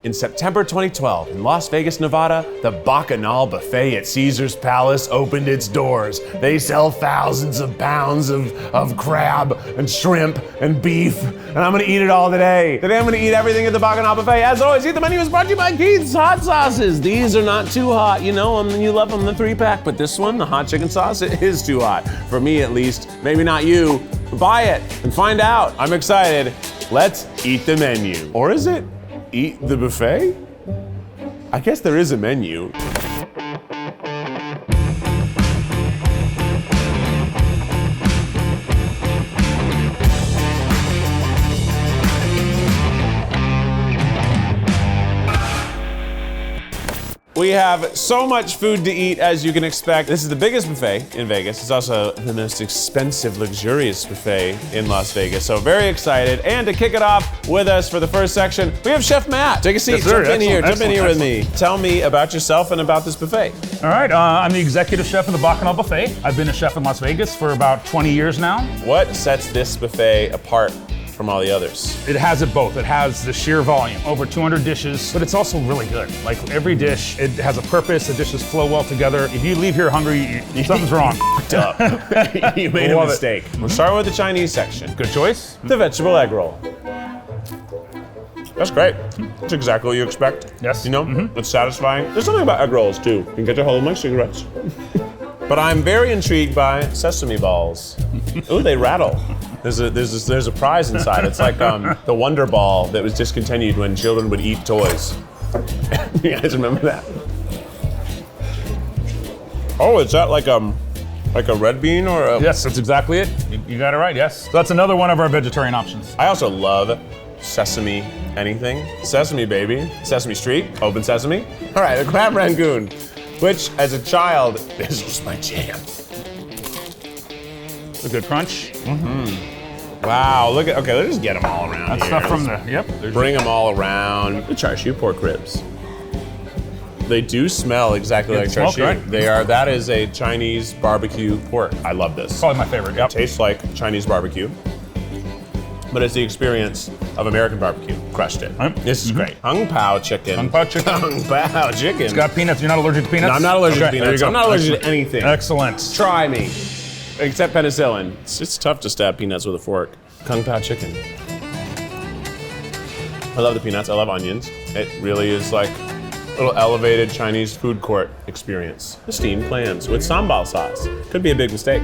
In September 2012, in Las Vegas, Nevada, the Bacchanal buffet at Caesar's Palace opened its doors. They sell thousands of pounds of crab and shrimp and beef, and I'm gonna eat it all today. Today I'm gonna eat everything at the Bacchanal buffet. As always, Eat the Menu is brought to you by Keith's Hot Sauces. These are not too hot, you know them, you love them, the 3-pack, but this one, the hot chicken sauce, it is too hot. For me at least, maybe not you. Buy it and find out. I'm excited. Let's eat the menu. Or is it? Eat the buffet? I guess there is a menu. We have so much food to eat, as you can expect. This is the biggest buffet in Vegas. It's also the most expensive, luxurious buffet in Las Vegas. So very excited. And to kick it off with us for the first section, we have Chef Matt. Take a seat, jump in here with me. Tell me about yourself and about this buffet. All right, I'm the executive chef of the Bacchanal buffet. I've been a chef in Las Vegas for about 20 years now. What sets this buffet apart from all the others? It has it both. It has the sheer volume, over 200 dishes, but it's also really good. Like every dish, it has a purpose, the dishes flow well together. If you leave here hungry, something's wrong. You made a mistake. We'll start with the Chinese section. Good choice. The vegetable egg roll. That's great. That's exactly what you expect. Yes. You know, it's satisfying. There's something about egg rolls too. You can get to hold my cigarettes. But I'm very intrigued by sesame balls. Ooh, they rattle. There's a prize inside. It's like the Wonder Ball that was discontinued when children would eat toys. You guys remember that? Oh, is that like a red bean or a... Yes, that's exactly it. You got it right, yes. So that's another one of our vegetarian options. I also love sesame anything. Sesame baby, Sesame Street, Open Sesame. All right, the crab rangoon, which as a child, this was my jam. A good crunch. Wow, look at, okay, let's just get them all around That's here. stuff from the, yep. Bring them all around. The char siu pork ribs. They do smell exactly like char siu. Right? That is a Chinese barbecue pork. I love this. Probably my favorite, yep. Tastes like Chinese barbecue, but it's the experience of American barbecue. Crushed it. Right. This is great. Hung Pao chicken. Hung Pao chicken. Hung Pao chicken. It's got peanuts. You're not allergic to peanuts? No, I'm not allergic to There you peanuts. go. I'm not allergic to anything. Excellent. Try me. Except penicillin. It's tough to stab peanuts with a fork. Kung Pao chicken. I love the peanuts. I love onions. It really is like a little elevated Chinese food court experience. The steamed clams with sambal sauce. Could be a big mistake.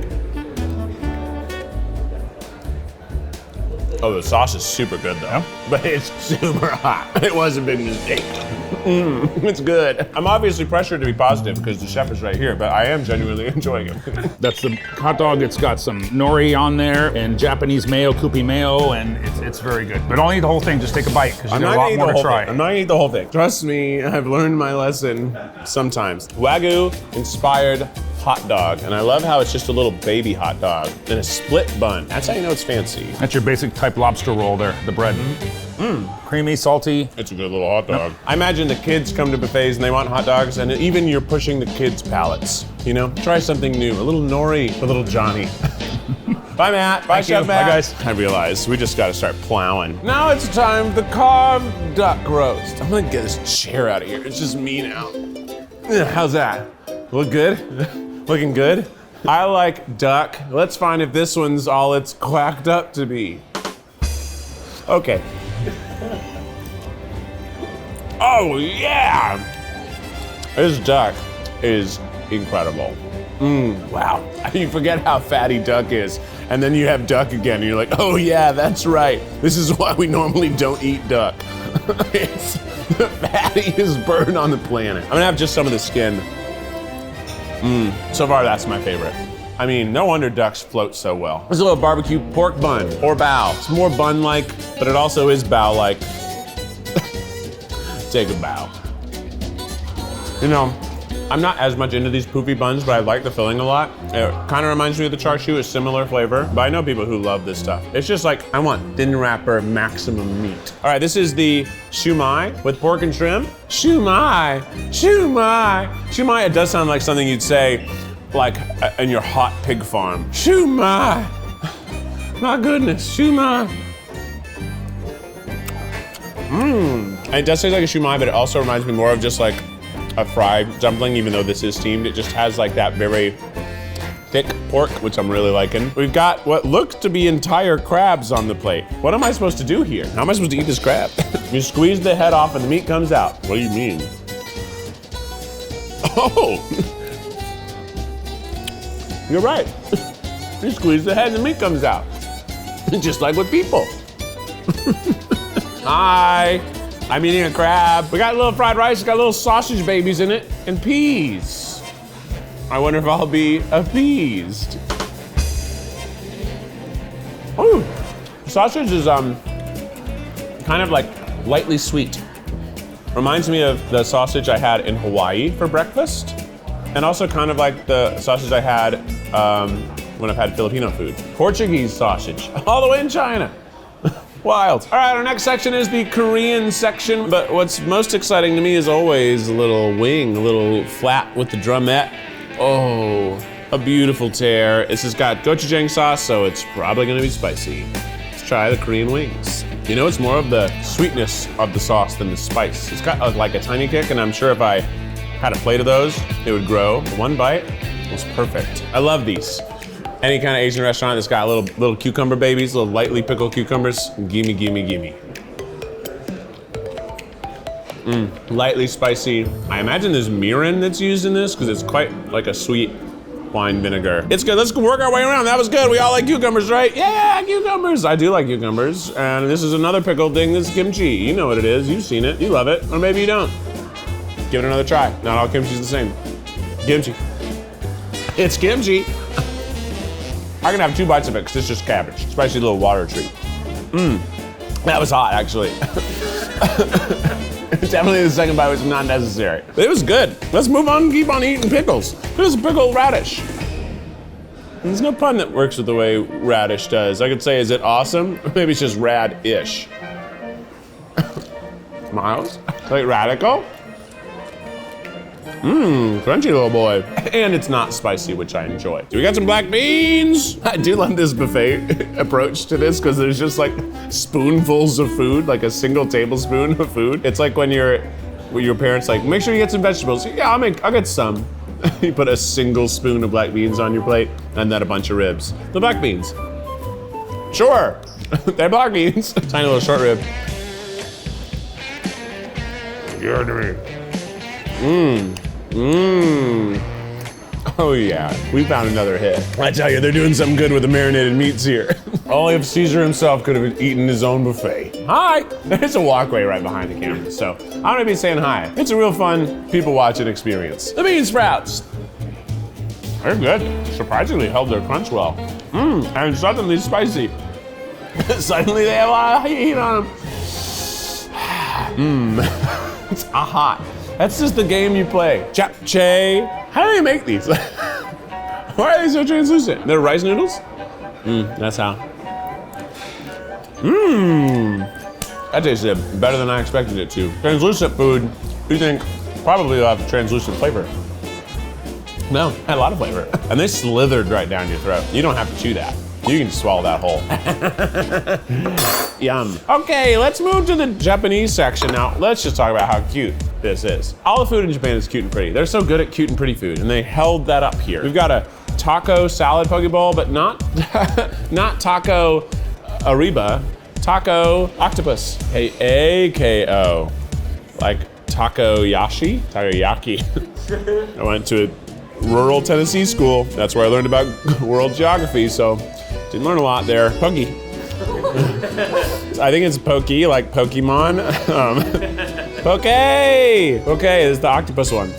Oh, the sauce is super good though, but it's super hot. It was a big mistake. It's good. I'm obviously pressured to be positive because the chef is right here, but I am genuinely enjoying it. That's the hot dog. It's got some nori on there and Japanese mayo, kupi mayo, and it's very good. But don't eat the whole thing, just take a bite because you got a lot more to try. I'm not gonna eat the whole thing. Trust me, I've learned my lesson sometimes. Wagyu inspired hot dog, and I love how it's just a little baby hot dog in a split bun. That's how you know it's fancy. That's your basic type lobster roll there, the bread. Creamy, salty. It's a good little hot dog. I imagine the kids come to buffets and they want hot dogs, and even you're pushing the kids' palates. You know, try something new. A little nori for little Johnny. Bye, Matt. Bye, Chef Matt. Bye, guys. I realize we just got to start plowing. Now it's time for the carved duck roast. I'm gonna get this chair out of here. It's just me now. How's that? Look good? Looking good? I like duck. Let's find if this one's all it's quacked up to be. Okay. Oh yeah! This duck is incredible. Wow. You forget how fatty duck is, and then you have duck again, and you're like, oh yeah, that's right. This is why we normally don't eat duck. It's the fattiest bird on the planet. I'm gonna have just some of the skin. So far, that's my favorite. I mean, no wonder ducks float so well. There's a little barbecue pork bun, or bao. It's more bun-like, but it also is bao-like. Take a bow. You know, I'm not as much into these poofy buns, but I like the filling a lot. It kind of reminds me of the char siu, a similar flavor, but I know people who love this stuff. It's just like, I want thin wrapper, maximum meat. All right, this is the shumai with pork and shrimp. Shumai, shumai, shumai. It does sound like something you'd say like in your hot pig farm. Shumai, my goodness, shumai. And it does taste like a shumai, but it also reminds me more of just like a fried dumpling, even though this is steamed. It just has like that very thick pork, which I'm really liking. We've got what looks to be entire crabs on the plate. What am I supposed to do here? How am I supposed to eat this crab? You squeeze the head off and the meat comes out. What do you mean? Oh! You're right. You squeeze the head and the meat comes out. Just like with people. Hi, I'm eating a crab. We got a little fried rice, got little sausage babies in it, and peas. I wonder if I'll be appeased. Ooh, sausage is kind of like lightly sweet. Reminds me of the sausage I had in Hawaii for breakfast, and also kind of like the sausage I had when I've had Filipino food. Portuguese sausage, all the way in China. Wild. All right, our next section is the Korean section, but what's most exciting to me is always a little wing, a little flat with the drumette. Oh, a beautiful tear. This has got gochujang sauce, so it's probably gonna be spicy. Let's try the Korean wings. You know, it's more of the sweetness of the sauce than the spice. It's got like a tiny kick, and I'm sure if I had a plate of those, it would grow. One bite was perfect. I love these. Any kind of Asian restaurant that's got little cucumber babies, little lightly pickled cucumbers, gimme, gimme, gimme. Lightly spicy. I imagine there's mirin that's used in this because it's quite like a sweet wine vinegar. It's good, let's work our way around. That was good, we all like cucumbers, right? Yeah, cucumbers. I do like cucumbers. And this is another pickled thing, this is kimchi. You know what it is, you've seen it, you love it, or maybe you don't. Give it another try. Not all kimchi's the same. Kimchi. It's kimchi. I can have 2 bites of it because it's just cabbage. Spicy little water treat. That was hot, actually. Definitely the second bite was not necessary. But it was good. Let's move on and keep on eating pickles. This is pickled radish. There's no pun that works with the way radish does. I could say, is it awesome? Maybe it's just rad-ish. Miles? Like radical? Crunchy little boy. And it's not spicy, which I enjoy. So we got some black beans. I do love this buffet approach to this because there's just like spoonfuls of food, like a single tablespoon of food. It's like when your parents like, make sure you get some vegetables. Yeah, I'll get some. You put a single spoon of black beans on your plate and then a bunch of ribs. The black beans. Sure, they're black beans. Tiny little short rib. Give it to me. Oh yeah, we found another hit. I tell you, they're doing something good with the marinated meats here. Only if Caesar himself could have eaten his own buffet. Hi! There's a walkway right behind the camera, so I'm gonna be saying hi. It's a real fun people watching experience. The bean sprouts. They're good. Surprisingly held their crunch well. And suddenly spicy. Suddenly they have a lot of heat on them. It's hot. That's just the game you play. Japchae. How do they make these? Why are they so translucent? They're rice noodles? That's how. That tasted better than I expected it to. Translucent food, you think probably will have translucent flavor. No, had a lot of flavor. And they slithered right down your throat. You don't have to chew that. You can just swallow that whole. Yum. Okay, let's move to the Japanese section now. Let's just talk about how cute this is. All the food in Japan is cute and pretty. They're so good at cute and pretty food, and they held that up here. We've got a taco salad poke bowl, but not taco ariba, taco octopus. AKO. Like takoyashi? Takoyaki. I went to a rural Tennessee school. That's where I learned about world geography, so didn't learn a lot there. Pokey. I think it's pokey, like Pokemon. Poke! Okay, this is the octopus one.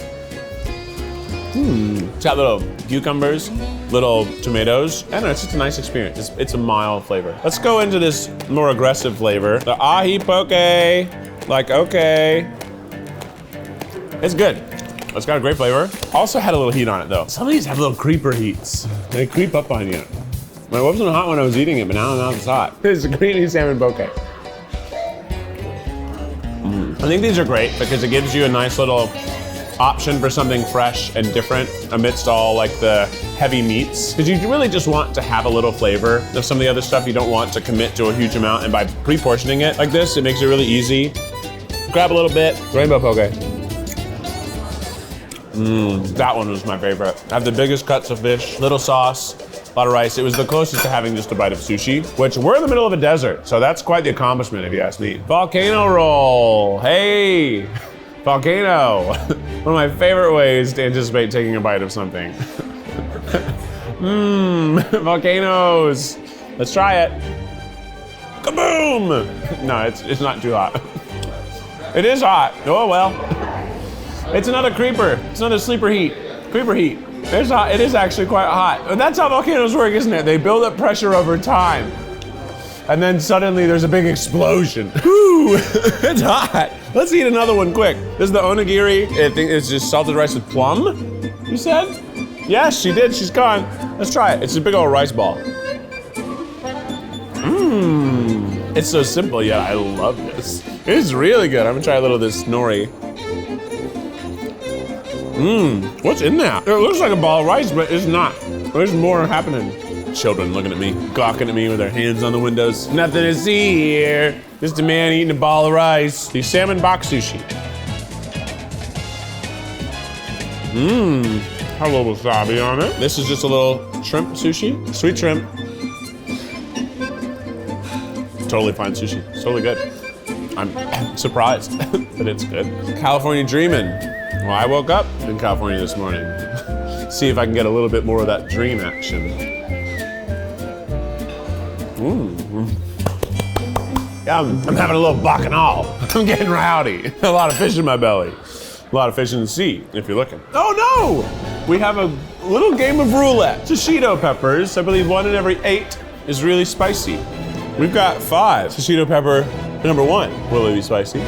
It's got little cucumbers, little tomatoes. I don't know, it's just a nice experience. It's a mild flavor. Let's go into this more aggressive flavor. The ahi poke. Like, okay. It's good. It's got a great flavor. Also had a little heat on it though. Some of these have little creeper heats. They creep up on you. It wasn't hot when I was eating it, but now it's hot. It's a greeny salmon poke. I think these are great because it gives you a nice little option for something fresh and different amidst all like the heavy meats. Because you really just want to have a little flavor of some of the other stuff. You don't want to commit to a huge amount, and by pre-portioning it like this, it makes it really easy Grab a little bit. Rainbow poke. That one was my favorite. I have the biggest cuts of fish, little sauce, a lot of rice. It was the closest to having just a bite of sushi, which we're in the middle of a desert, so that's quite the accomplishment if you ask me. Volcano roll. Hey, volcano. One of my favorite ways to anticipate taking a bite of something. Volcanoes. Let's try it. Kaboom! No, it's not too hot. It is hot. Oh well. It's another creeper. It's another sleeper heat. Creeper heat. It's hot. It is actually quite hot. And that's how volcanoes work, isn't it? They build up pressure over time. And then suddenly there's a big explosion. Woo! It's hot. Let's eat another one quick. This is the onigiri. I think it's just salted rice with plum, you said? Yes, she did. She's gone. Let's try it. It's a big old rice ball. It's so simple, yet I love this. It's really good. I'm gonna try a little of this nori. What's in that? It looks like a ball of rice, but it's not. There's more happening. Children looking at me, gawking at me with their hands on the windows. Nothing to see here. Just a man eating a ball of rice. The salmon box sushi. Have a little wasabi on it. This is just a little shrimp sushi, sweet shrimp. Totally fine sushi. It's totally good. I'm surprised that it's good. California dreamin'. Well, I woke up in California this morning. See if I can get a little bit more of that dream action. Yeah, I'm having a little bacchanal. I'm getting rowdy. A lot of fish in my belly. A lot of fish in the sea, if you're looking. Oh no! We have a little game of roulette. Shishito peppers. I believe 1 in every 8 is really spicy. We've got 5. Shishito pepper number 1. Will it be spicy?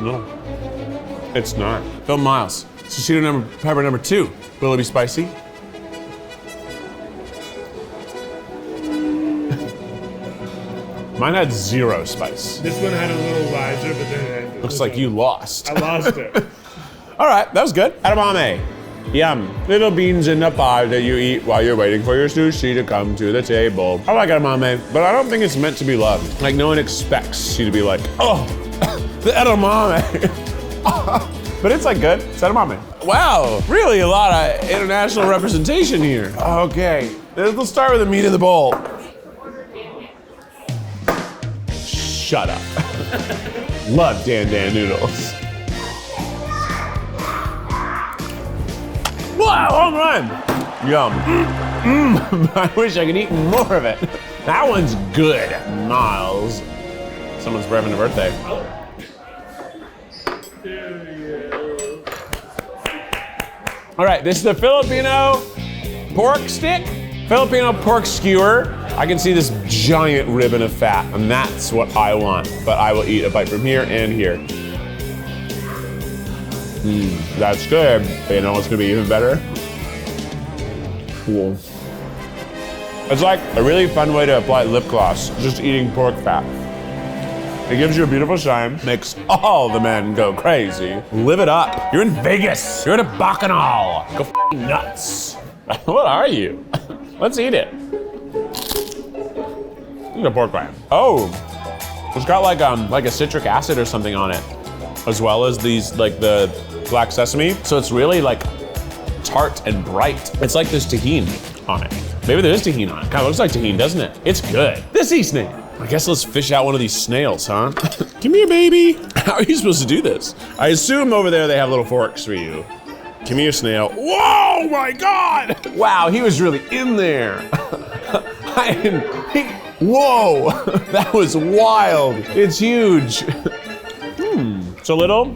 No, it's not. Phil Miles. Shishito pepper number 2. Will it be spicy? Mine had 0 spice. This one had a little riser, but then it Looks like you lost. I lost it. All right, that was good. Edamame. Yum. Little beans in the pot that you eat while you're waiting for your sushi to come to the table. I like edamame, but I don't think it's meant to be loved. Like, no one expects you to be like, oh, the edamame. But it's like good. It's edamame. Wow, really a lot of international representation here. Okay, let's start with the meat of the bowl. Shut up. Love Dan noodles. Wow, home run. Yum. I wish I could eat more of it. That one's good, Miles. Someone's having a birthday. All right, this is the Filipino pork stick. Filipino pork skewer. I can see this giant ribbon of fat, and that's what I want. But I will eat a bite from here and here. That's good. But you know what's gonna be even better? Cool. It's like a really fun way to apply lip gloss, just eating pork fat. It gives you a beautiful shine, makes all the men go crazy. Live it up. You're in Vegas. You're at a Bacchanal. Go f***ing nuts. What are you? Let's eat it. This is a pork rind. Oh, it's got like a citric acid or something on it, as well as these, like the black sesame. So it's really like tart and bright. It's like there's tahini on it. Maybe there is tahini on it. Kind of looks like tahini, doesn't it? It's good. This sea snail. I guess let's fish out one of these snails, huh? Come here, baby. How are you supposed to do this? I assume over there they have little forks for you. Give me your snail. Whoa, my God! Wow, he was really in there. Whoa, that was wild. It's huge. It's a little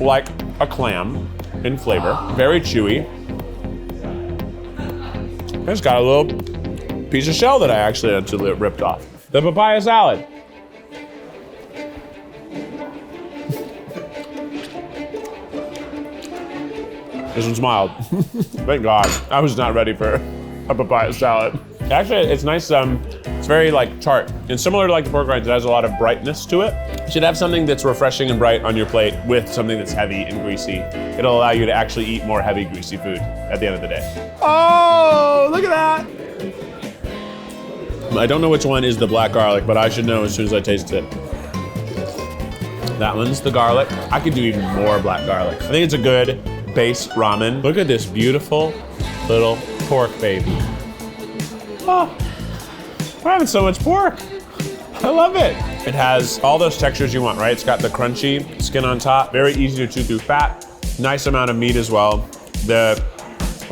like a clam in flavor, very chewy. It's got a little piece of shell that I actually ripped off. The papaya salad. This one's mild. Thank God. I was not ready for a papaya salad. Actually, it's nice. It's very like tart. And similar to like the pork rinds, it has a lot of brightness to it. You should have something that's refreshing and bright on your plate with something that's heavy and greasy. It'll allow you to actually eat more heavy, greasy food at the end of the day. Oh, look at that. I don't know which one is the black garlic, but I should know as soon as I taste it. That one's the garlic. I could do even more black garlic. I think it's a good base ramen. Look at this beautiful little pork baby. Oh, we're having so much pork. I love it. It has all those textures you want, right? It's got the crunchy skin on top, very easy to chew through fat, nice amount of meat as well. The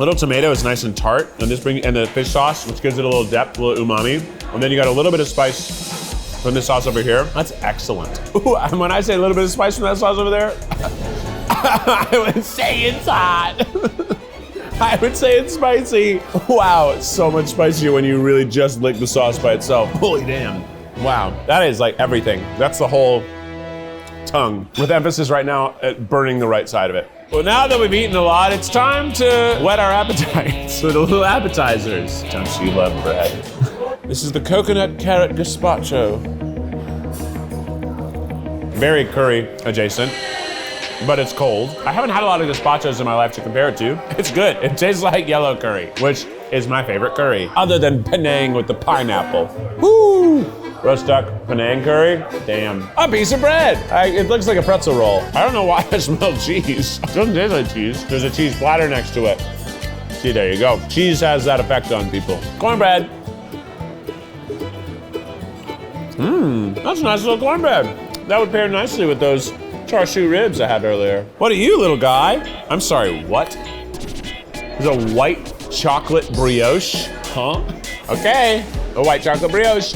little tomato is nice and tart, and the fish sauce, which gives it a little depth, a little umami. And then you got a little bit of spice from this sauce over here. That's excellent. Ooh, and when I say a little bit of spice from that sauce over there, I would say it's hot. I would say it's spicy. Wow, it's so much spicier when you really just lick the sauce by itself. Holy damn. Wow, that is like everything. That's the whole tongue. With emphasis right now at burning the right side of it. Well, now that we've eaten a lot, it's time to whet our appetites with a little appetizers. Don't you love bread? This is the coconut carrot gazpacho. Very curry adjacent, but it's cold. I haven't had a lot of gazpachos in my life to compare it to. It's good. It tastes like yellow curry, which is my favorite curry, other than Penang with the pineapple. Woo! Roast duck, Penang curry, damn. A piece of bread. It looks like a pretzel roll. I don't know why I smell cheese. It doesn't taste like cheese. There's a cheese platter next to it. See, there you go. Cheese has that effect on people. Cornbread. That's a nice little cornbread. That would pair nicely with those char siu ribs I had earlier. What are you, little guy? I'm sorry, what? There's a white chocolate brioche? Huh? Okay, a white chocolate brioche.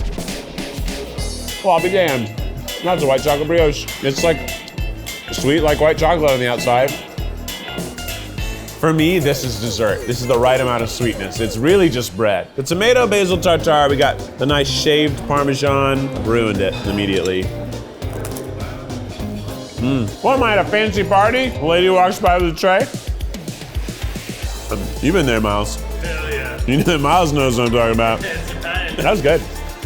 Well, I'll be damned. That's a white chocolate brioche. It's like sweet like white chocolate on the outside. For me, this is dessert. This is the right amount of sweetness. It's really just bread. The tomato basil tartare, we got the nice shaved Parmesan. Ruined it immediately. What am I at a fancy party? A lady walks by with a tray. You've been there, Miles. Hell yeah. You know that Miles knows what I'm talking about. That was good.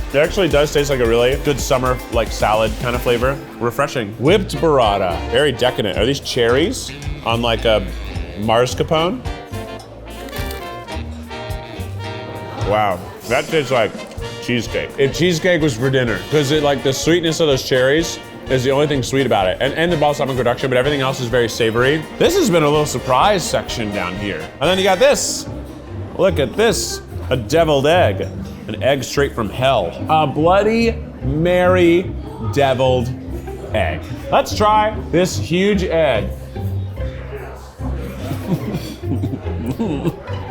It actually does taste like a really good summer, like salad kind of flavor. Refreshing. Whipped burrata, very decadent. Are these cherries on like a mascarpone? Wow, that tastes like cheesecake. If cheesecake was for dinner, because like the sweetness of those cherries is the only thing sweet about it. And the balsamic reduction, but everything else is very savory. This has been a little surprise section down here. And then you got this. Look at this, a deviled egg. An egg straight from hell. A Bloody Mary deviled egg. Let's try this huge egg.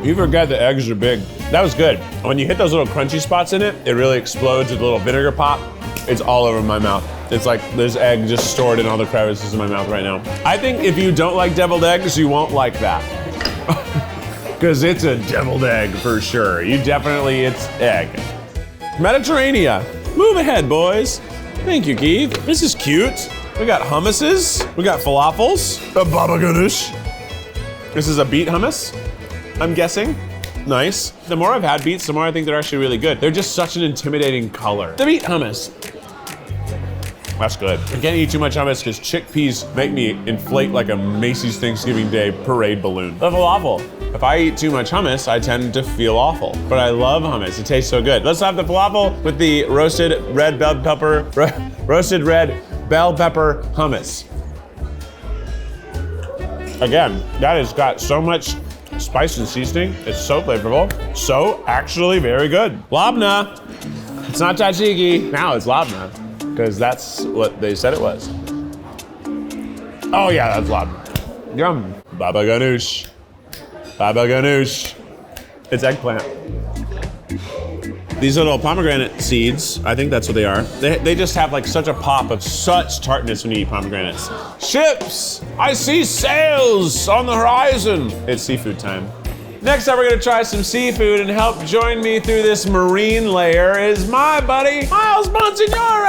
You forget the eggs are big. That was good. When you hit those little crunchy spots in it, it really explodes with a little vinegar pop. It's all over my mouth. It's like there's egg just stored in all the crevices in my mouth right now. I think if you don't like deviled eggs, you won't like that. Because it's a deviled egg for sure. It's egg. Mediterranean. Move ahead, boys. Thank you, Keith. This is cute. We got hummuses. We got falafels. A baba ganoush. This is a beet hummus, I'm guessing. Nice. The more I've had beets, the more I think they're actually really good. They're just such an intimidating color. The beet hummus. That's good. I can't eat too much hummus because chickpeas make me inflate like a Macy's Thanksgiving Day parade balloon. The falafel. If I eat too much hummus, I tend to feel awful. But I love hummus. It tastes so good. Let's have the falafel with the roasted red bell pepper hummus. Again, that has got so much spice and seasoning. It's so flavorful. So actually very good. Labna. It's not tzatziki. Now it's labna. Because that's what they said it was. Oh yeah, that's labna. Yum. Baba ganoush. Baba ganoush. It's eggplant. These little pomegranate seeds, I think that's what they are. They just have like such a pop of such tartness when you eat pomegranates. Ships! I see sails on the horizon. It's seafood time. Next up, we're gonna try some seafood, and help join me through this marine layer is my buddy, Miles Bonsignore!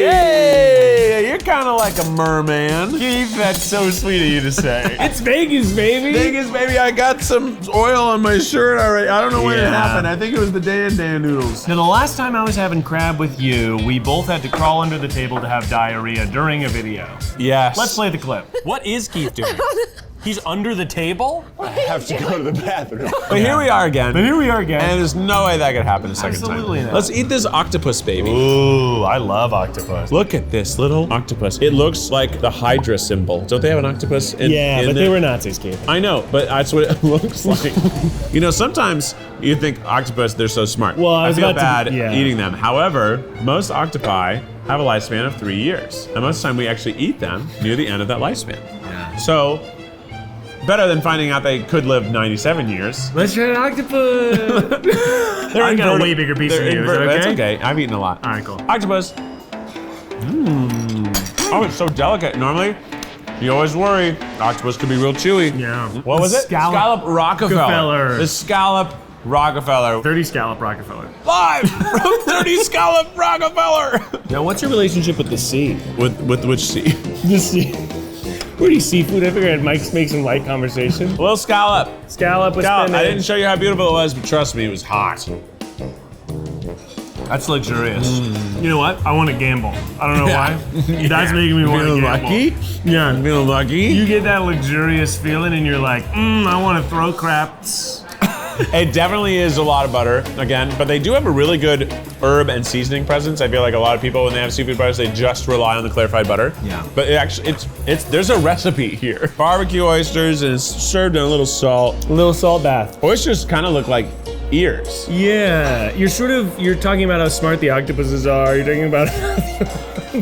Hey! You're kind of like a merman. Keith, that's so sweet of you to say. It's Vegas, baby! Vegas, baby, I got some oil on my shirt already. I don't know when it happened. I think it was the Dan noodles. Now, the last time I was having crab with you, we both had to crawl under the table to have diarrhea during a video. Yes. Let's play the clip. What is Keith doing? He's under the table? I have to go to the bathroom. But here we are again. But here we are again. And there's no way that could happen a second Absolutely time. not. Let's eat this octopus, baby. Ooh, I love octopus. Look at this little octopus. It looks like the Hydra symbol. Don't they have an octopus in Yeah, in but there? they were Nazis, Keith. I know, but that's what it looks like. You know, sometimes you think octopus, they're so smart. Well, I was feel about to- bad yeah. eating them. However, most octopi have a lifespan of 3 years. And most of the time we actually eat them near the end of that lifespan. Yeah. So, better than finding out they could live 97 years. Let's try an octopus. I got a way bigger piece than you. Is that okay? That's okay. I've eaten a lot. All right, cool. Octopus. Oh, it's so delicate. Normally, you always worry octopus could be real chewy. Yeah. What was it? Scallop Rockefeller. Rockefeller. The scallop Rockefeller. 30 scallop Rockefeller. Live from 30 scallop Rockefeller. Now, what's your relationship with the sea? With which sea? The sea. Where do you seafood? I figured Mike's make some light conversation. Little scallop. Scallop with Scallop. spinach. I didn't show you how beautiful it was, but trust me, it was hot. That's luxurious. You know what? I want to gamble. I don't know why. That's making me want to Feeling gamble. lucky? Yeah. Feeling lucky? You get that luxurious feeling and you're like, I want to throw craps. It definitely is a lot of butter, again, but they do have a really good herb and seasoning presence. I feel like a lot of people, when they have seafood butters, they just rely on the clarified butter. Yeah. But it actually, there's a recipe here. Barbecue oysters, and it's served in a little salt. A little salt bath. Oysters kind of look like ears. Yeah, you're talking about how smart the octopuses are. You're talking about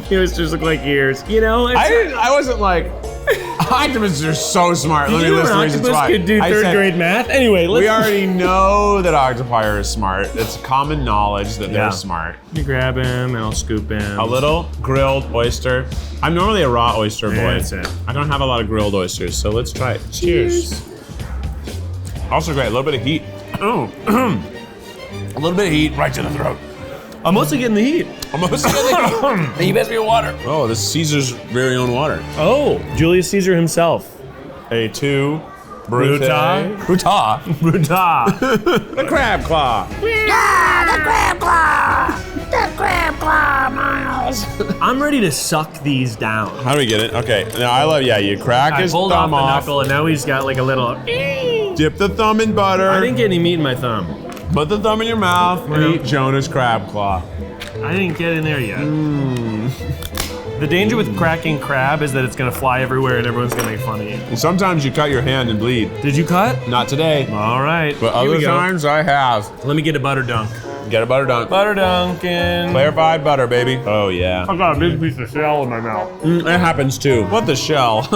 the oysters look like ears. You know, I wasn't like, octopuses are so smart. Let me you know list an the reasons octopus why. could do I third said, grade math. Anyway, let's we already know that octopi are smart. It's common knowledge that Yeah. they're smart. You grab him and I'll scoop him. A little grilled oyster. I'm normally a raw oyster boy. That's it. I don't have a lot of grilled oysters, so let's try it. Cheers. Also great, a little bit of heat. Oh, A little bit of heat right to the throat. I'm mostly getting the heat. Almost You best be water. Oh, this is Caesar's very own water. Oh, Julius Caesar himself. A2 Bruta. Bruta. Bruta. The crab claw. I'm ready to suck these down. How do we get it? Okay, now I love, you crack I his pulled off thumb the off. knuckle and now he's got like a little. Dip the thumb in butter. I didn't get any meat in my thumb. Put the thumb in your mouth and eat Jonah's crab claw. I didn't get in there yet. The danger with cracking crab is that it's gonna fly everywhere and everyone's gonna make fun of you. And sometimes you cut your hand and bleed. Did you cut? Not today, All right. but Here we other go. times I have. Let me get a butter dunk. Get a butter dunk. Butter dunkin'. Clarified butter, baby. Oh yeah. I got a big piece of shell in my mouth. It happens too. What the shell?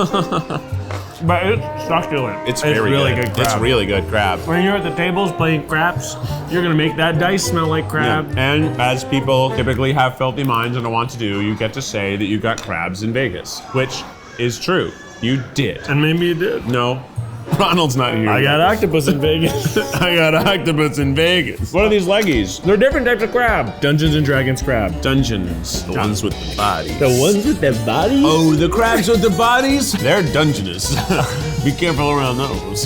But it's succulent. It's very really good. good It's crab. really good crab. When you're at the tables playing craps, you're gonna make that dice smell like crab. Yeah. And as people typically have filthy minds and don't want to do, you get to say that you got crabs in Vegas, which is true. You did. And maybe you did. No, Ronald's not here. I got octopus in Vegas. I got octopus in Vegas. What are these leggies? They're different types of crab. Dungeons and Dragons crab. Dungeons. The ones with the bodies. The ones with the bodies? Oh, the crabs with the bodies? They're Dungeness. Be careful around those.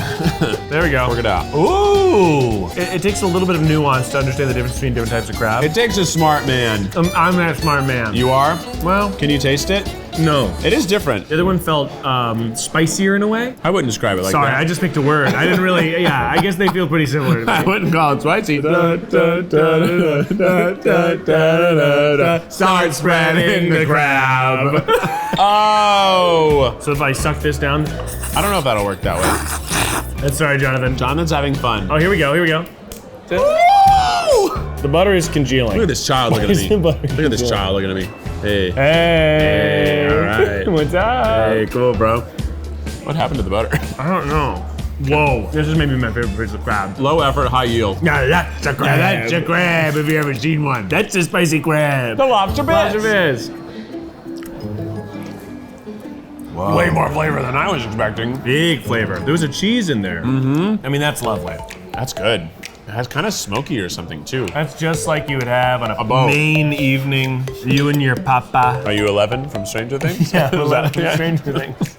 There we go. Work it out. Ooh! It takes a little bit of nuance to understand the difference between different types of crab. It takes a smart man. I'm that smart man. You are? Well, Can you taste it? no. It is different. The other one felt spicier in a way. I wouldn't describe it like Sorry, that. I just picked a word. I didn't really, yeah, I guess they feel pretty similar to me. wouldn't call it spicy. Start spreading the crab. Oh! So if I suck this down, I don't know if that'll work that way. sorry, Jonathan. Jonathan's having fun. Oh, here we go, here we go. The butter is congealing. Look at this child looking at is me. the butter Look at this congealing? child looking at me. Hey. Hey. All right. What's up? Hey, cool, bro. What happened to the butter? I don't know. Whoa, this is maybe my favorite piece of crab. Low effort, high yield. Now that's a crab. Now that's a crab if you ever seen one. That's a spicy crab. The lobster Lobster biz. Way more flavor than I was expecting. Big flavor. There was a cheese in there. Mm-hmm. I mean, that's lovely. That's good. It's kind of smoky or something too. That's just like you would have on a boat. Maine evening. You and your papa. Are you 11 from Stranger Things? Yeah, Is that- Stranger Things.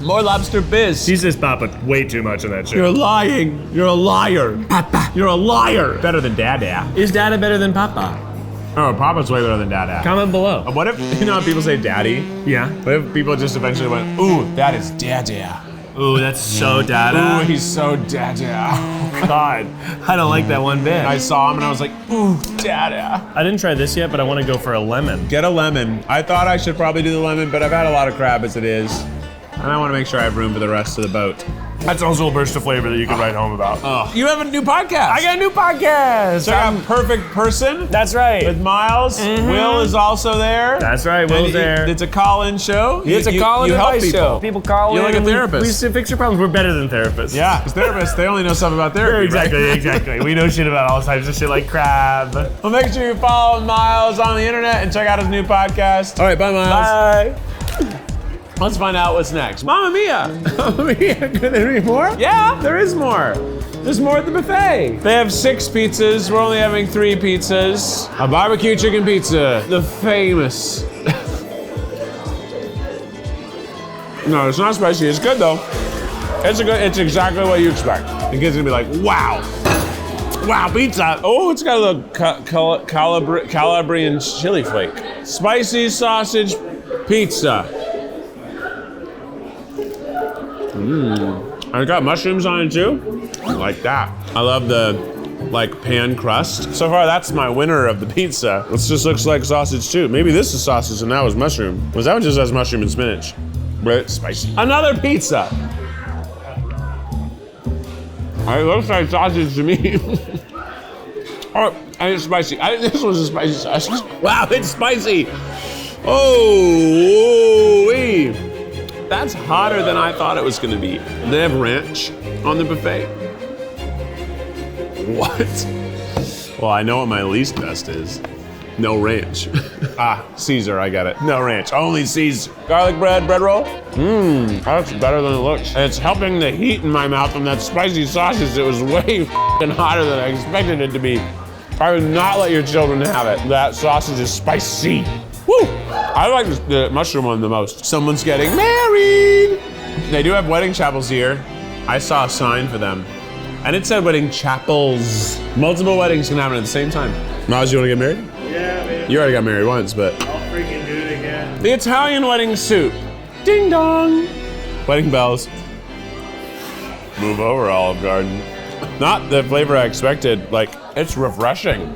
More lobster biz. He says papa way too much in that shit. You're lying. You're a liar. Papa. You're a liar. Better than Dada. Is Dada better than papa? Oh, Papa's way better than Dada. Comment below. What if, you know how people say daddy? Yeah. What if people just eventually went, ooh, that is Dada? Ooh, that's so dada. Ooh, he's so dada. God, I don't like that one bit. I saw him and I was like, ooh, dada. I didn't try this yet, but I want to go for a lemon. Get a lemon. I thought I should probably do the lemon, but I've had a lot of crab as it is. And I want to make sure I have room for the rest of the boat. That's also a burst of flavor that you can write home about. You have a new podcast. I got a new podcast. Check out Perfect Person. That's right. With Miles. Will is also there. That's right, Will's there. It's a call-in show. It's a call-in advice show. People call You're in. like a therapist. We fix your problems. We're better than therapists. Yeah, as therapists, they only know stuff about therapy. Exactly, right? exactly. We know shit about all types of shit like crab. Well, make sure you follow Miles on the internet and check out his new podcast. All right, bye, Miles. Bye. Let's find out what's next. Mamma Mia! Mamma Mia, could there be more? Yeah, there is more. There's more at the buffet. They have 6 pizzas. We're only having 3 pizzas. A barbecue chicken pizza, the famous. No, it's not spicy. It's good though. It's exactly what you expect. The kid's gonna be like, wow. Wow, pizza. Oh, it's got a little Calabrian chili flake. Spicy sausage pizza. I got mushrooms on it too. I like that. I love the pan crust. So far, that's my winner of the pizza. This just looks like sausage too. Maybe this is sausage and that was mushroom. Was that one just has mushroom and spinach? But it's spicy. Another pizza. It looks like sausage to me. Oh, and it's spicy. I think this was a spicy sausage. Wow, it's spicy. Oh, wee. That's hotter than I thought it was gonna be. They have ranch on the buffet. What? Well, I know what my least best is. No ranch. Caesar, I get it. No ranch, only Caesar. Garlic bread roll. That's better than it looks. It's helping the heat in my mouth from that spicy sausage. It was way hotter than I expected it to be. I would not let your children have it. That sausage is spicy. Woo! I like the mushroom one the most. Someone's getting married. They do have wedding chapels here. I saw a sign for them. And it said wedding chapels. Multiple weddings can happen at the same time. Miles, you wanna get married? Yeah, man. You already got married once, but. I'll freaking do it again. The Italian wedding soup. Ding dong. Wedding bells. Move over, Olive Garden. Not the flavor I expected. Like, it's refreshing.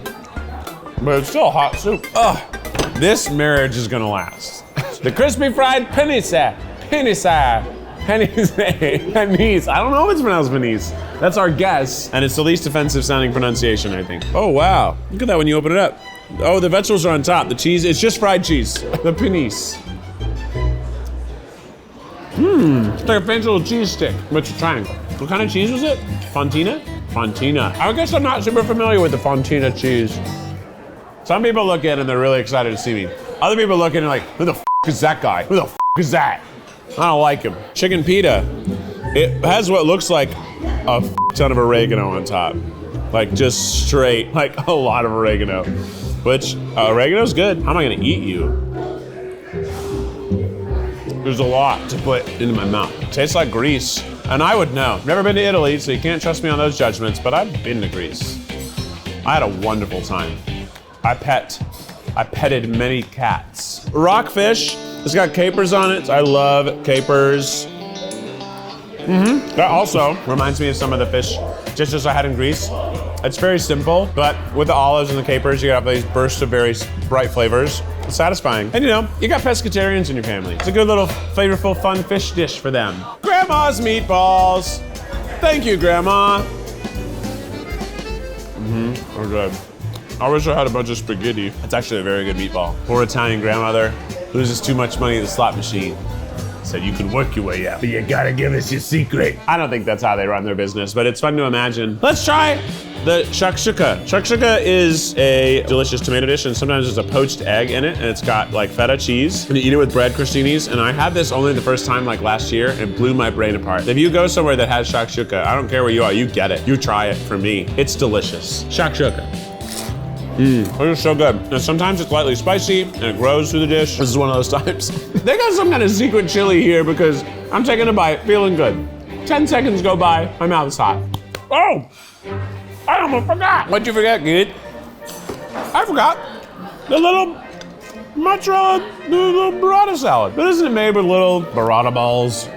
But it's still hot soup. Ugh. This marriage is gonna last. The crispy fried panisa. Panisa. Panise. I don't know if it's pronounced panise. That's our guess. And it's the least offensive sounding pronunciation, I think. Oh, wow. Look at that when you open it up. Oh, the vegetables are on top. The cheese, it's just fried cheese. The panise. It's like a fancy little cheese stick, but it's a triangle. What kind of cheese was it? Fontina? Fontina. I guess I'm not super familiar with the Fontina cheese. Some people look at it and they're really excited to see me. Other people look at it and like, who the f is that guy? Who the f is that? I don't like him. Chicken pita. It has what looks like a f ton of oregano on top. Like just straight, like a lot of oregano. Which, oregano's good. How am I gonna eat you? There's a lot to put into my mouth. It tastes like Greece. And I would know. Never been to Italy, so you can't trust me on those judgments, but I've been to Greece. I had a wonderful time. I petted many cats. Rockfish, it's got capers on it. I love capers. That also reminds me of some of the fish dishes I had in Greece. It's very simple, but with the olives and the capers, you have these bursts of very bright flavors. It's satisfying. And you know, you got pescatarians in your family. It's a good little flavorful, fun fish dish for them. Grandma's meatballs. Thank you, Grandma. They're good. I wish I had a bunch of spaghetti. It's actually a very good meatball. Poor Italian grandmother loses too much money at the slot machine. Said you can work your way up, but you gotta give us your secret. I don't think that's how they run their business, but it's fun to imagine. Let's try the shakshuka. Shakshuka is a delicious tomato dish, and sometimes there's a poached egg in it, and it's got like feta cheese, and you eat it with bread crostinis, and I had this only the first time like last year, and it blew my brain apart. If you go somewhere that has shakshuka, I don't care where you are, you get it. You try it for me. It's delicious. Shakshuka. It is so good. And sometimes it's lightly spicy and it grows through the dish. This is one of those times. They got some kind of secret chili here because I'm taking a bite, feeling good. 10 seconds go by, my mouth is hot. Oh, I almost forgot. What'd you forget, kid? I forgot the little mozzarella, the little burrata salad. But isn't it made with little burrata balls?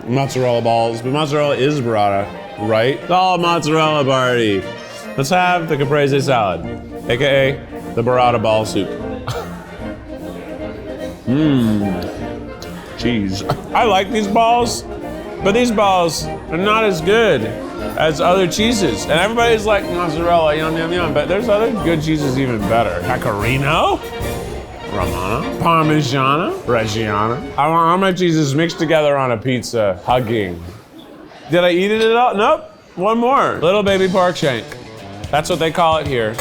mozzarella balls, but mozzarella is burrata, right? Oh, mozzarella party. Let's have the caprese salad, AKA the burrata ball soup. Cheese. I like these balls, but these balls are not as good as other cheeses. And everybody's like mozzarella, yum, yum, yum, but there's other good cheeses even better. Pecorino, Romano, Parmigiano, Reggiano. I want all my cheeses mixed together on a pizza, hugging. Did I eat it at all? Nope, one more. Little baby pork shank. That's what they call it here.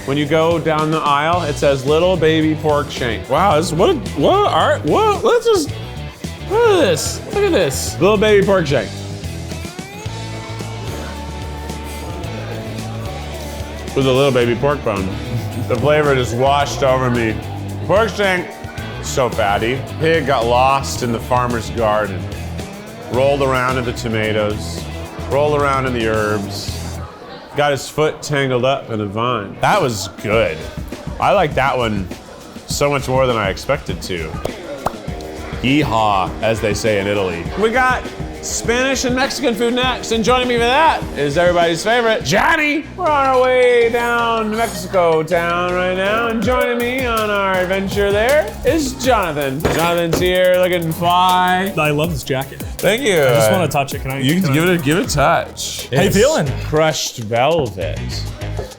When you go down the aisle, it says little baby pork shank. Wow, let's just, look at this. Little baby pork shank. With a little baby pork bone. The flavor just washed over me. Pork shank, so fatty. Pig got lost in the farmer's garden. Rolled around in the tomatoes, rolled around in the herbs. Got his foot tangled up in a vine. That was good. I like that one so much more than I expected to. Yeehaw, as they say in Italy. We got Spanish and Mexican food next, and joining me for that is everybody's favorite, Johnny. We're on our way down to Mexico town right now, and joining me on our adventure there is Jonathan. Jonathan's here looking fly. I love this jacket. Thank you. I just want to touch it. Can I? You can give it a touch. How you feeling? Crushed velvet.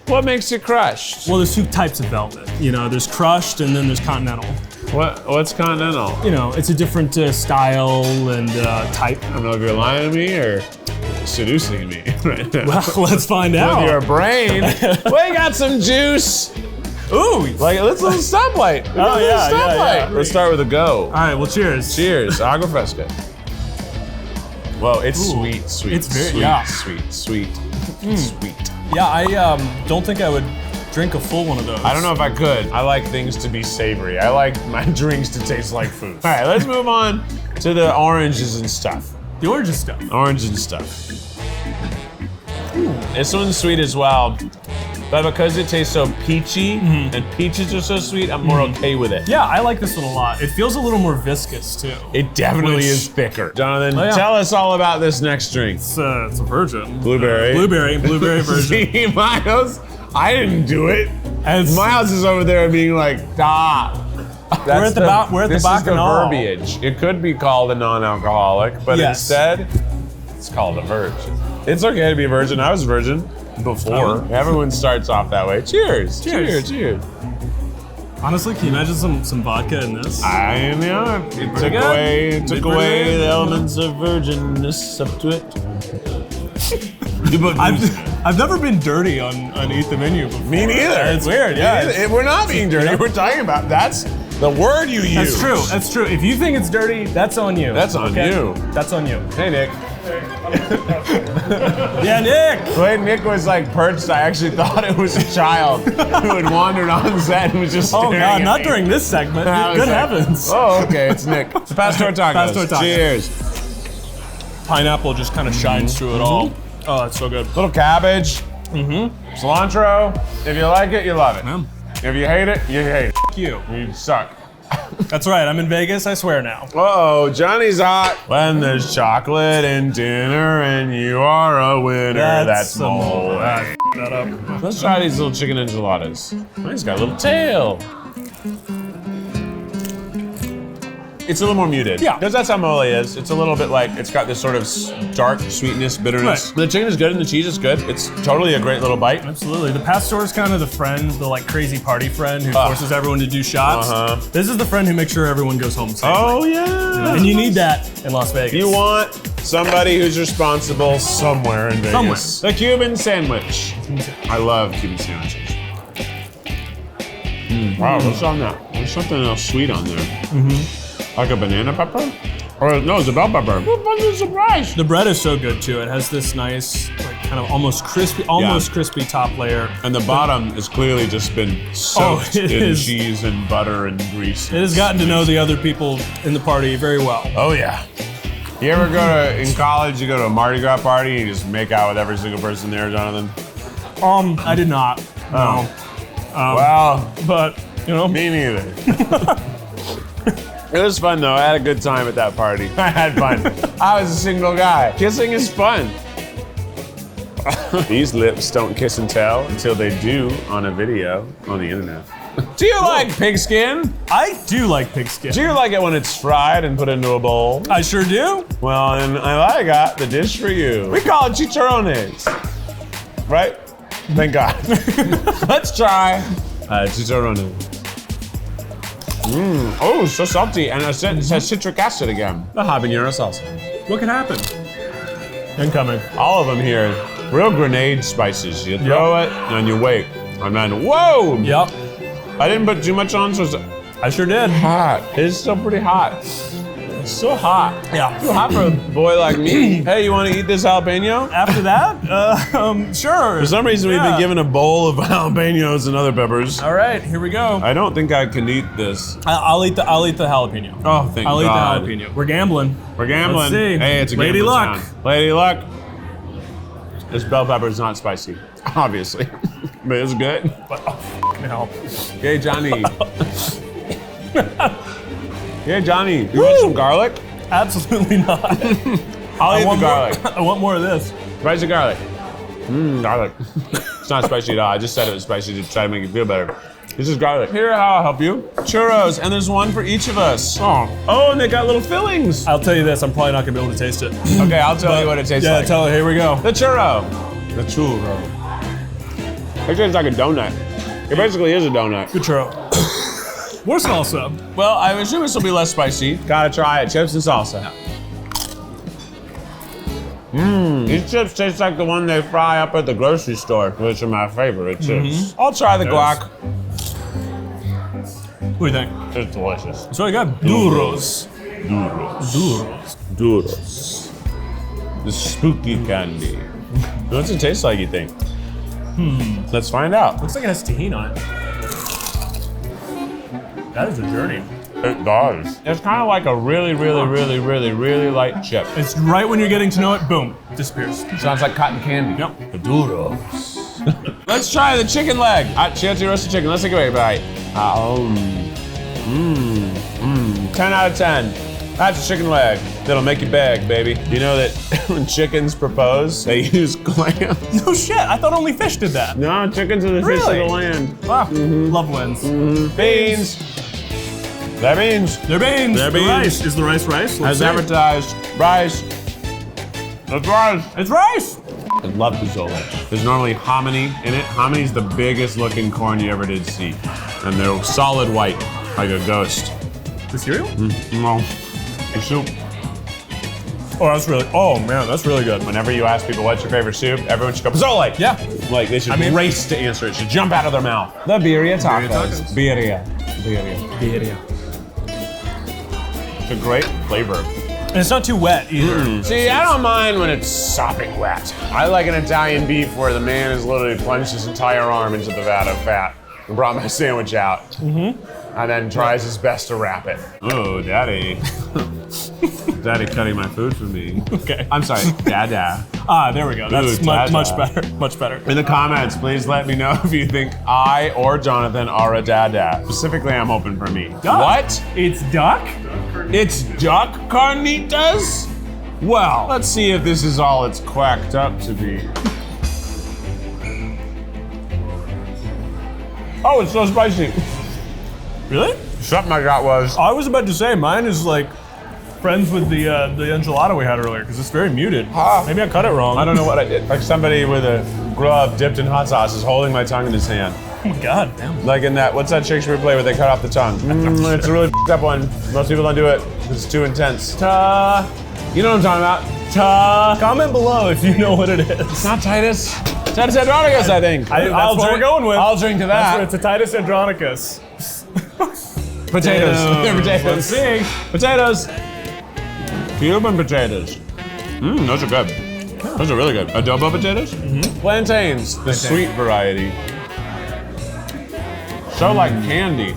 What makes it crushed? Well, there's two types of velvet. You know, there's crushed and then there's continental. What's continental? You know, it's a different style and type. I don't know if you're lying to me or seducing me right now. Well, let's find out. With your brain. We got some juice. Ooh, like let's stoplight. Oh yeah. Let's start with a go. All right, well, cheers. Cheers, agua fresca. Whoa, it's sweet. It's very sweet. Yeah, I don't think I would drink a full one of those. I don't know if I could. I like things to be savory. I like my drinks to taste like food. All right, let's move on to the oranges and stuff. The orange stuff. Orange and stuff. This one's sweet as well, but because it tastes so peachy and peaches are so sweet, I'm more okay with it. Yeah, I like this one a lot. It feels a little more viscous too. It definitely is thicker. Jonathan, tell us all about this next drink. It's a virgin. Blueberry. Blueberry version. See, Miles, I didn't do it. And Miles is over there being like, stop. We're at the Bacchanal. This is the verbiage. It could be called a non-alcoholic, but instead, it's called a virgin. It's okay to be a virgin. I was a virgin before. Everyone starts off that way. Cheers. Cheers. Honestly, can you imagine some vodka in this? I know. It took away the elements of virginness up to it. I've never been dirty on Eat the Menu before. Me neither. It's weird, yeah. We're not being dirty. We're talking about that's the word you use. That's true. If you think it's dirty, that's on you. That's on you. That's on you. Hey, Nick. Yeah, Nick. The way Nick was like perched, I actually thought it was a child who had wandered on set and was just staring at me. Not during this segment. Good heavens. Oh, okay, it's Nick. It's Pastor Tacos. Cheers. Pineapple just kind of shines through it all. Oh, that's so good. Little cabbage. Cilantro. If you like it, you love it. If you hate it, you hate it. F you. You suck. That's right, I'm in Vegas, I swear now. Uh-oh, Johnny's hot. When there's chocolate in dinner and you are a winner, that's mole. That up. Let's try these little chicken enchiladas. Oh, he's got a little tail. It's a little more muted. Yeah. Because that's how mole is. It's a little bit like, it's got this sort of dark sweetness, bitterness. Right. The chicken is good and the cheese is good. It's totally a great little bite. Absolutely. The pastor is kind of the friend, the like crazy party friend who forces everyone to do shots. This is the friend who makes sure everyone goes home safe. Oh, yeah. And you need that in Las Vegas. You want somebody who's responsible somewhere in Vegas. Somewhere. The Cuban sandwich. I love Cuban sandwiches. Wow, what's on that? There's something else sweet on there. Like a banana pepper? Or no, it's a bell pepper. What a surprise! The bread is so good too. It has this nice, like kind of almost crispy top layer. And the bottom has clearly just been soaked in cheese and butter and grease. It has gotten to know the other people in the party very well. Oh yeah. You ever in college, you go to a Mardi Gras party and you just make out with every single person there, Jonathan? I did not. No. Well, but you know. me neither. It was fun though. I had a good time at that party. I had fun. I was a single guy. Kissing is fun. These lips don't kiss and tell until they do on a video on the internet. Do you like pigskin? I do like pigskin. Do you like it when it's fried and put into a bowl? I sure do. Well, then I got the dish for you. We call it chicharrones. Right? Thank God. Let's try chicharrones. Oh, so salty, and it says citric acid again. The habanero salsa. What could happen? Incoming. All of them here, real grenade spices. You throw it and you wait, and then whoa! Yep. I didn't put too much on, so it's I sure did. hot. It's still pretty hot. It's so hot. Yeah. Too hot for a boy like me. Hey, you want to eat this jalapeno? After that, sure. For some reason, we've been given a bowl of jalapenos and other peppers. All right, here we go. I don't think I can eat this. I'll eat the jalapeno. Oh, thank I'll God. eat the jalapeno. We're gambling. We're gambling. Let's see. Hey, it's a Lady gambling luck. town. Lady luck. This bell pepper is not spicy, obviously, but it's good. No. Hey, Johnny. Hey, Johnny. You want some garlic? Absolutely not. I'll eat the garlic. I want more of this. Spicy garlic. Garlic. It's not spicy at all. I just said it was spicy to try to make you feel better. This is garlic. Here, how I'll help you. Churros, and there's one for each of us. Oh, and they got little fillings. I'll tell you this, I'm probably not gonna be able to taste it. Okay, I'll tell you what it tastes like. Yeah, tell her, here we go. The churro. The churro. It tastes like a donut. It basically is a donut. Good churro. More salsa. Well, I assume this will be less spicy. Gotta try it. Chips and salsa. These chips taste like the one they fry up at the grocery store, which are my favorite chips. I'll try the guac. What do you think? It's delicious. It's really good. Duros. Duros. The spooky candy. What's it taste like, you think? Let's find out. Looks like it has tahini on it. That is a journey. It does. It's kind of like a really light chip. It's right when you're getting to know it, boom, disappears. Sounds like cotton candy. Yep. The Duros. Let's try the chicken leg. Chianti roasted chicken. Let's take a bite. 10 out of 10. That's a chicken leg that'll make you beg, baby. You know that when chickens propose, they use clams? No shit, I thought only fish did that. No, chickens are the fish of Really? the land. Wow, love wins. Beans. They're beans. They're beans. They're The beans. rice. Is the rice rice? Let's As see. advertised, rice. That's rice. It's rice. I love pozole. There's normally hominy in it. Hominy's the biggest looking corn you ever did see. And they're solid white, like a ghost. The cereal? No, the soup. Oh, that's really, oh man, that's really good. Whenever you ask people what's your favorite soup, everyone should go, pozole! Yeah. Like they should race to answer it. Should jump out of their mouth. The birria tacos. Birria. It's a great flavor. And it's not too wet either. See, I don't mind when it's sopping wet. I like an Italian beef where the man has literally plunged his entire arm into the vat of fat and brought my sandwich out. And then tries his best to wrap it. Oh, Daddy. Daddy cutting my food for me. Okay. I'm sorry, Dada. Ah, there we go. That's Ooh, much Dada. better. Much better. In the comments, please let me know if you think I or Jonathan are a Dada. Specifically, I'm hoping for me. Duck. What? It's duck? It's duck carnitas? Well, let's see if this is all it's quacked up to be. Oh, it's so spicy. Really? Something I got was. I was about to say, mine is like friends with the enchilada we had earlier, because it's very muted. Maybe I cut it wrong. I don't know what I did. Like somebody with a glove dipped in hot sauce is holding my tongue in his hand. Oh my God, damn. Like in that, what's that Shakespeare play where they cut off the tongue? It's a really f***ed up one. Most people don't do it. It's too intense. You know what I'm talking about. Comment below if you know what it is. It's not Titus. Titus Andronicus, I think. That's what we're going with. I'll drink to that. It's a Titus Andronicus. Potatoes. They're potatoes. Let's see. Potatoes. Cuban potatoes. Those are good. Those are really good. Adobo potatoes? Plantains, the sweet variety. So like candy.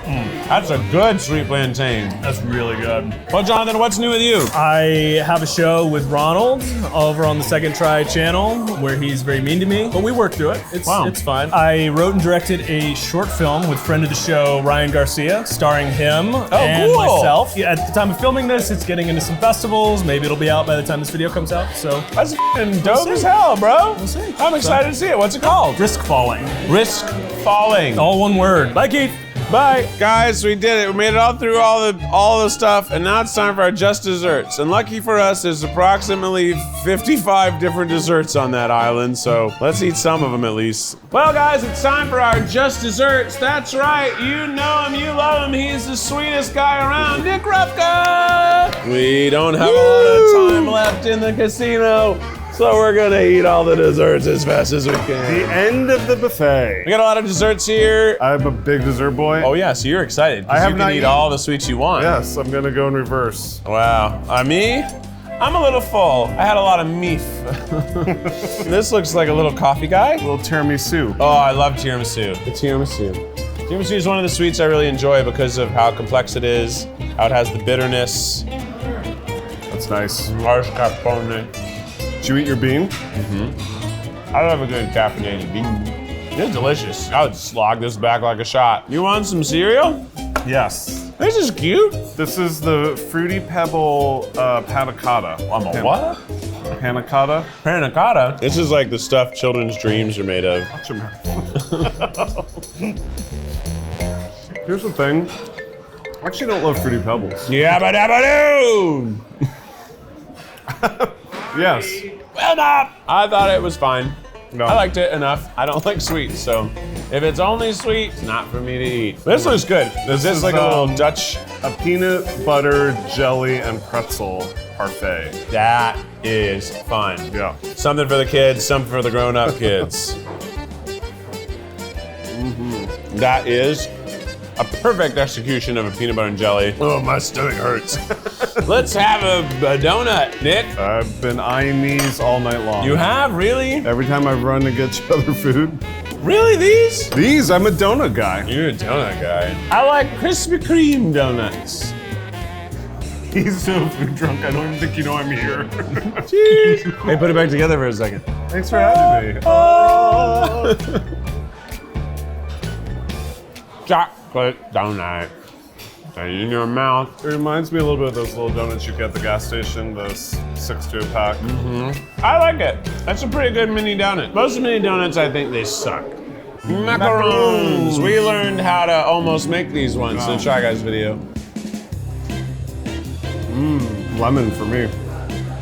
That's a good sweet plantain. That's really good. Well, Jonathan, what's new with you? I have a show with Ronald over on the Second Try channel where he's very mean to me, but we work through it. It's fine. I wrote and directed a short film with friend of the show, Ryan Garcia, starring him and cool. myself. Yeah, at the time of filming this, it's getting into some festivals. Maybe it'll be out by the time this video comes out, so. That's f***ing dope as hell, bro. We'll see. I'm excited to see it. What's it called? Risk Falling. Risk Falling. All one word. Bye, Keith. Bye. Guys, we did it. We made it all through all the stuff, and now it's time for our Just Desserts. And lucky for us, there's approximately 55 different desserts on that island, so let's eat some of them at least. Well, guys, it's time for our Just Desserts. That's right. You know him, you love him. He's the sweetest guy around, Nick Rufca. We don't have a lot of time left in the casino, so we're gonna eat all the desserts as fast as we can. The end of the buffet. We got a lot of desserts here. I'm a big dessert boy. Oh yeah, so you're excited. 'Cause I have you not can eat eaten. all the sweets you want. Yes, I'm gonna go in reverse. Wow. Me? I'm a little full. I had a lot of meat. This looks like a little coffee guy. A little tiramisu. Oh, I love tiramisu. The tiramisu. Tiramisu is one of the sweets I really enjoy because of how complex it is, how it has the bitterness. That's nice. Mascarpone. Did you eat your bean? I love a good caffeinated bean. It's delicious. I would slog this back like a shot. You want some cereal? Yes. This is cute. This is the Fruity Pebble panna cotta. I'm a what? Panna cotta? Panna cotta. This is like the stuff children's dreams are made of. Watch your mouth. Here's the thing. I actually don't love Fruity Pebbles. Yabba dabba doo! Yes. Well, nah. I thought it was fine. No. I liked it enough. I don't like sweets, so if it's only sweet, it's not for me to eat. This looks good. Is this like a little Dutch? A peanut butter jelly and pretzel parfait. That is fun. Yeah. Something for the kids, something for the grown-up kids. That is a perfect execution of a peanut butter and jelly. Oh, my stomach hurts. Let's have a donut, Nick. I've been eyeing these all night long. You have, really? Every time I've run to get you other food. Really, these? These, I'm a donut guy. You're a donut guy. I like Krispy Kreme donuts. He's so food drunk, I don't even think you know I'm here. Cheese. Hey, put it back together for a second. Thanks for having me. Chocolate donut. Put it in your mouth. It reminds me a little bit of those little donuts you get at the gas station, those 6 to a pack. I like it. That's a pretty good mini donut. Most mini donuts, I think they suck. Macarons. We learned how to almost make these once in the Try Guys video. Lemon for me.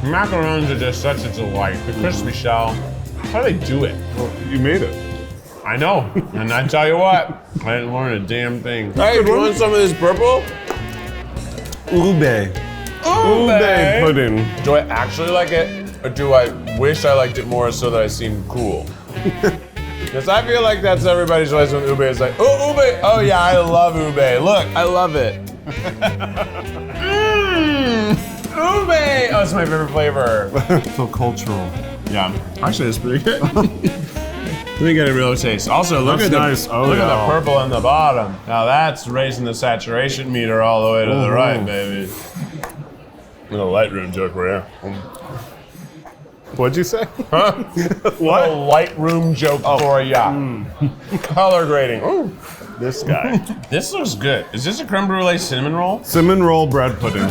Macarons are just such a delight. The crispy shell. How do they do it? Well, you made it. I know, and I tell you what, I didn't learn a damn thing. Hey, do you want some of this purple? Ube. Ube pudding. Do I actually like it, or do I wish I liked it more so that I seemed cool? Because I feel like that's everybody's choice with ube. It's like, oh, ube. Oh yeah, I love ube. Look, I love it. Ube. Oh, it's my favorite flavor. So cultural. Yeah, actually, it's pretty good. Let me get a real taste. Also, look That's at nice. the look at the purple on the bottom. Now that's raising the saturation meter all the way to the right, baby. A little Lightroom joke for you. What'd you say? Huh? What? A Lightroom joke for ya. Color grading. Ooh. This guy. This looks good. Is this a creme brulee cinnamon roll? Cinnamon roll bread pudding.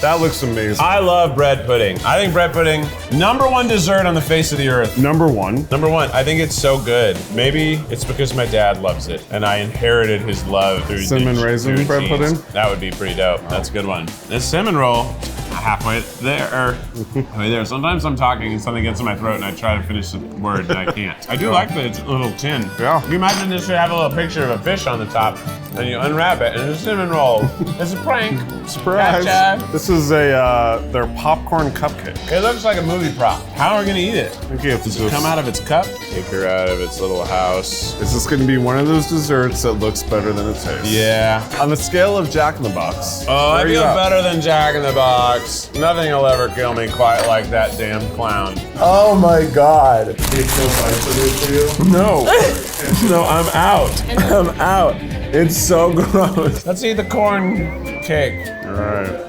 That looks amazing. I love bread pudding. I think bread pudding, #1 dessert on the face of the earth. Number one. #1, I think it's so good. Maybe it's because my dad loves it, and I inherited his love through Cinnamon raisin through bread genes. pudding? That would be pretty dope. That's a good one. This cinnamon roll, halfway there. Halfway there. Sometimes I'm talking and something gets in my throat and I try to finish the word and I can't. I do like the little tin. Yeah. You imagine this should have a little picture of a fish on the top, and you unwrap it, and it's a cinnamon roll. It's a prank. Surprise. Gotcha. This is their popcorn cupcake. It looks like a movie prop. How are we gonna eat it? I think you have to Does it come out of its cup? Take her out of its little house. Is this gonna be one of those desserts that looks better than it tastes? Yeah. On the scale of Jack in the Box. Oh, I where are you feel at? better than Jack in the Box. Nothing will ever kill me quite like that damn clown. Oh my God. No. No, I'm out. I'm out. It's so gross. Let's eat the corn cake. All right.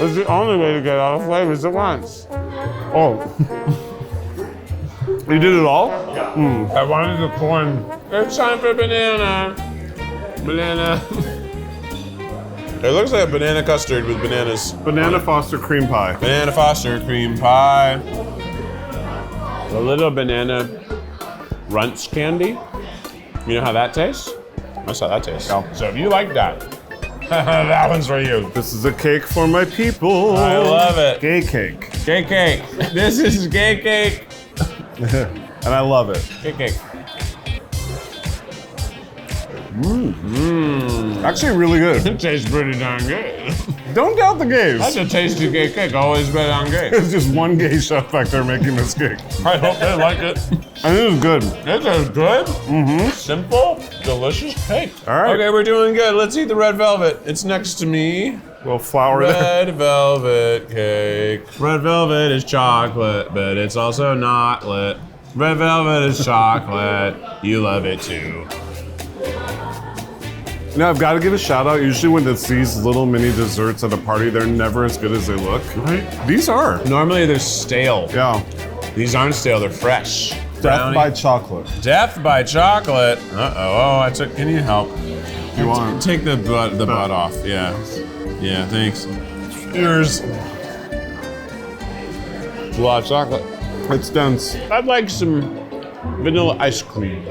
It's the only way to get all the flavors at once. Oh. You did it all? Yeah. I wanted the corn. It's time for banana. Banana. It looks like a banana custard with bananas. Banana Foster cream pie. Banana Foster cream pie. A little banana runts candy. You know how that tastes? That's how that tastes. Yeah. So if you like that, that one's for you. This is a cake for my people. I love it. Gay cake. Gay cake. This is gay cake. And I love it. Gay cake. Actually really good. It tastes pretty darn good. Don't doubt the gays. That's a tasty gay cake. Always bet on gay. There's just one gay chef back there making this cake. I hope they like it. And it is good. It is good. Simple, delicious cake. All right. Okay, we're doing good. Let's eat the red velvet. It's next to me. Little flour there. Red velvet cake. Red velvet is chocolate, but it's also not lit. Red velvet is chocolate. You love it too. Now I've got to give a shout out. Usually when it's these little mini desserts at a party, they're never as good as they look. Right? These are. Normally they're stale. Yeah. These aren't stale, they're fresh. Death Brownie. by chocolate. Death by chocolate. Uh-oh, I took, can you help? You want? Take the butt off, yeah. Yeah, thanks. Yours. It's a lot of chocolate. It's dense. I'd like some vanilla ice cream.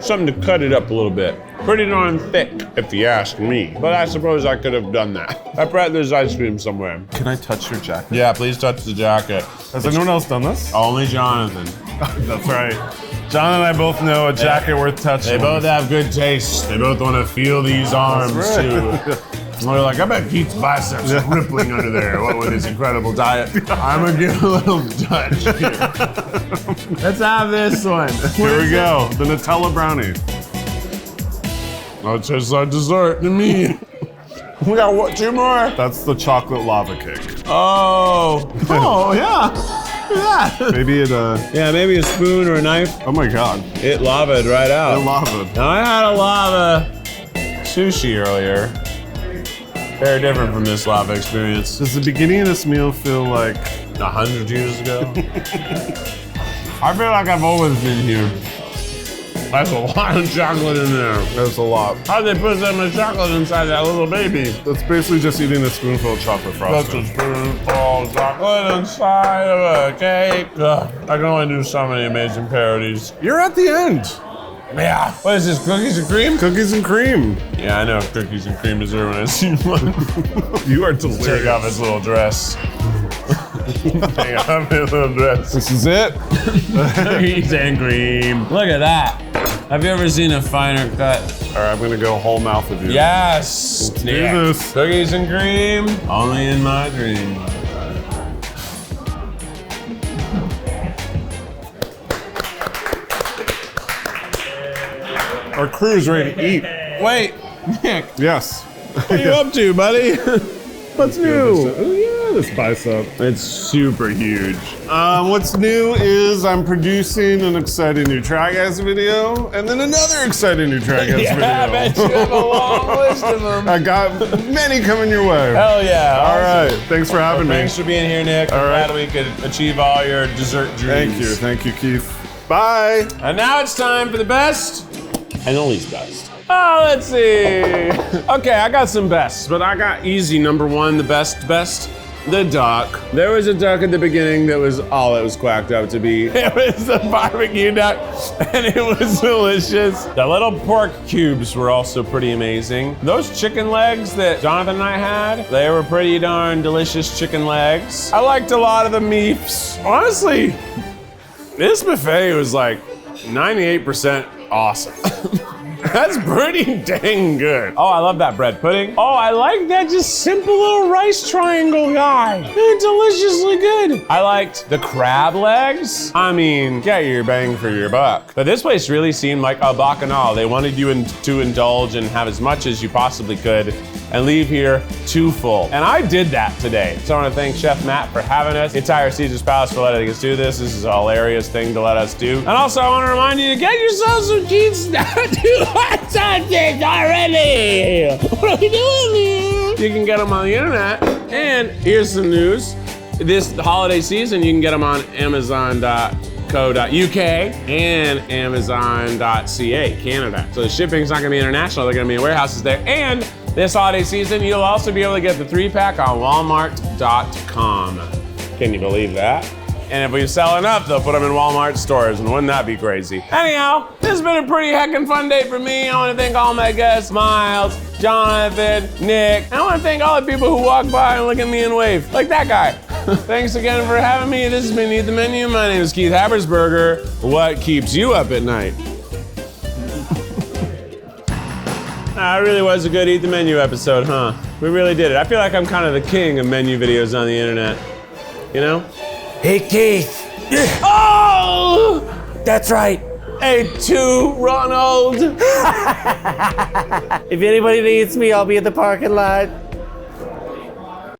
Something to cut it up a little bit. Pretty darn thick, if you ask me. But I suppose I could have done that. I bet there's ice cream somewhere. Can I touch your jacket? Yeah, please touch the jacket. Has anyone else done this? Only Jonathan. That's right. John and I both know a jacket worth touching. They both have good taste. They both want to feel these arms That's right. too. They're like, I bet Keith's biceps are rippling under there. What with his incredible diet? I'm gonna give a little touch here. Let's have this one. Here we go. The Nutella brownie. Oh, it tastes like dessert to me. We got what, 2 more? That's the chocolate lava cake. Oh. Oh, yeah. Look at that. Maybe it, Yeah, maybe a spoon or a knife. oh my God. It lavaed right out. It lava. Now, I had a lava sushi earlier. Very different from this lava experience. Does the beginning of this meal feel like 100 years ago? I feel like I've always been here. That's a lot of chocolate in there. there's a lot? How'd they put that much chocolate inside that little baby? That's basically just eating a spoonful of chocolate That's frosting. a spoonful of chocolate inside of a cake. Ugh, I can only do so many amazing parodies. You're at the end. Yeah. What is this, cookies and cream? Cookies and cream. Yeah, I know cookies and cream dessert when I see one. You are delirious. Take off his little dress. Take off his little dress. This is it. Cookies and cream. Look at that. Have you ever seen a finer cut? All right, I'm gonna go whole mouth with you. Yes. do this. Cookies and cream. Only in my dreams. Our crew's ready to eat. Wait, Nick, Yes. what are you up to, buddy? What's new? Oh yeah, this bicep. It's super huge. What's new is I'm producing an exciting new Try Guys video, and then another exciting new Try Guys video. I bet you have a long list of them. I got many coming your way. Hell yeah. All right, thanks for having me. Thanks for being here, Nick. All I'm right. glad we could achieve all your dessert dreams. Thank you, Keith. Bye. And now it's time for the best and the least best. Oh, let's see. Okay, I got some bests, but I got easy number 1, the best. The duck. There was a duck at the beginning that was all it was quacked up to be. It was the barbecue duck, and it was delicious. The little pork cubes were also pretty amazing. Those chicken legs that Jonathan and I had, they were pretty darn delicious chicken legs. I liked a lot of the meats. Honestly, this buffet was like 98% awesome. That's pretty dang good. Oh, I love that bread pudding. Oh, I like that just simple little rice triangle guy. They're deliciously good. I liked the crab legs. I mean, get your bang for your buck. But this place really seemed like a Bacchanal. They wanted you to indulge and have as much as you possibly could and leave here too full. And I did that today. So I want to thank Chef Matt for having us, the entire Caesar's Palace for letting us do this. This is a hilarious thing to let us do. And also I want to remind you to get yourself some cheese stuff. Do hot sausage already. What are we doing here? You can get them on the internet. And here's some news. This holiday season, you can get them on Amazon.co.uk and Amazon.ca, Canada. So the shipping's not gonna be international, they're gonna be in warehouses there. And this holiday season, you'll also be able to get the 3-pack on Walmart.com. Can you believe that? And if we sell enough, they'll put them in Walmart stores, and wouldn't that be crazy? Anyhow, this has been a pretty heckin' fun day for me. I wanna thank all my guests, Miles, Jonathan, Nick. I wanna thank all the people who walk by and look at me and wave, like that guy. Thanks again for having me. This has been Eat the Menu. My name is Keith Habersberger. What keeps you up at night? It really was a good Eat the Menu episode, huh? We really did it. I feel like I'm kind of the king of menu videos on the internet. You know? Hey, Keith. Oh! That's right. Hey, Ronald. If anybody needs me, I'll be in the parking lot.